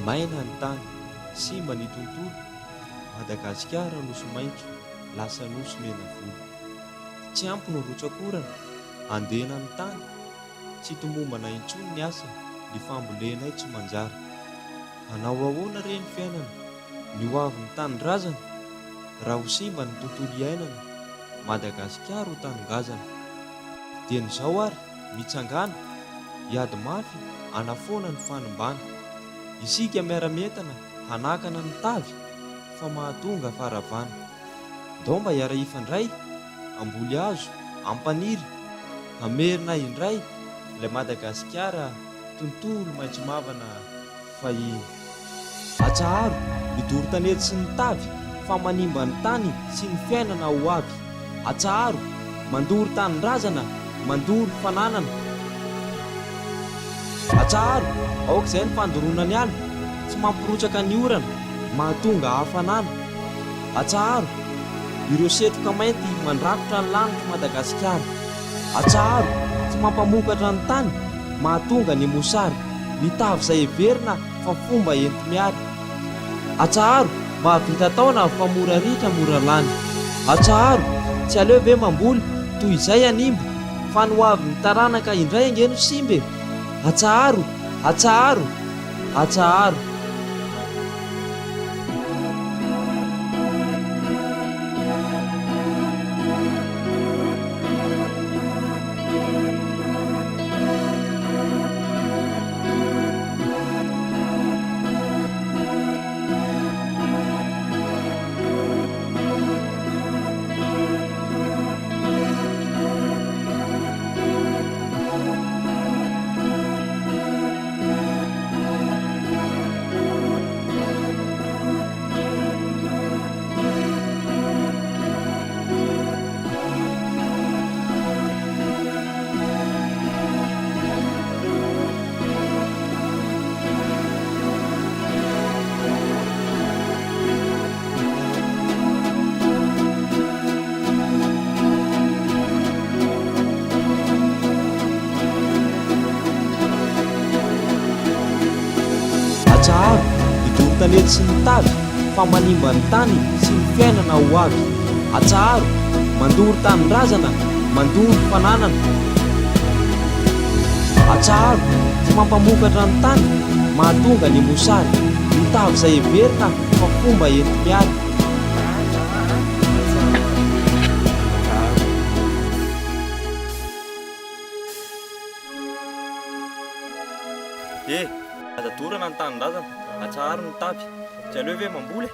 Maina ny tany, simba ny tontolo, Madagasikara nosy maitso, lasa nosy mena volo. Tsy ampy no rotsakorana, andena ny tany, tsy tomombana intsony ny asa, ny fambolenay tsy manjara. Hanao ahoana re ny fiainana, ny hoavy ny tanindrazana, raha ho simba ny tontolo iainana, Madagasikara ho tanongazana. Dian'izao ary mitsangana, hiady mafy, hanafoana ny fanimbana. Isika miara-mentana, hanakana ny tavy, fa mahatonga faravana. Ndao mba hiara ifandray, amboly hazo, ampaniry, hamerina indray, ilay Madagasikara, tontolo maitso mavana fahiny. Atsaharo, ny doro tanety sy ny tavy, fa manimba ny tany sy ny fiainana ho avy. Atsaharo, mandory tanindrazana, mandory fananana. Atsaharo, aok'izay ny fandoroana ny ala, tsy mampirotsaka ny orana, mahatonga hafanana. Atsaharo, ireo setroka mainty mandrakotra ny lanitra Madagasikara. Atsaharo, tsy mampamokatra ny tany, mahatonga ny mosary, ny tavy izay heverina fa fomba enti-miary. Atsaharo, mba havita taona fa mora ritra mora lany. Atsaharo, tsy aleo ve mamboly toy izay animba, fa ny hoavy ny taranaka indray angeno simbe. Atsaharo, atsaharo, atsaharo. Atsaharo, ny doro tanety sy ny tavy, fa manimba ny tany sy ny fiainana ho avy. Atsaharo, mandory tanindrazana, mandory fananana. Atsaharo, tsy mampamokatra ny tany, mahatonga ny mosary, ny tavy izay heverina fa fomba enti-miary. Adadorana ny tanindrazana, atsaharo ny tavy, tsy aleo ve mamboly?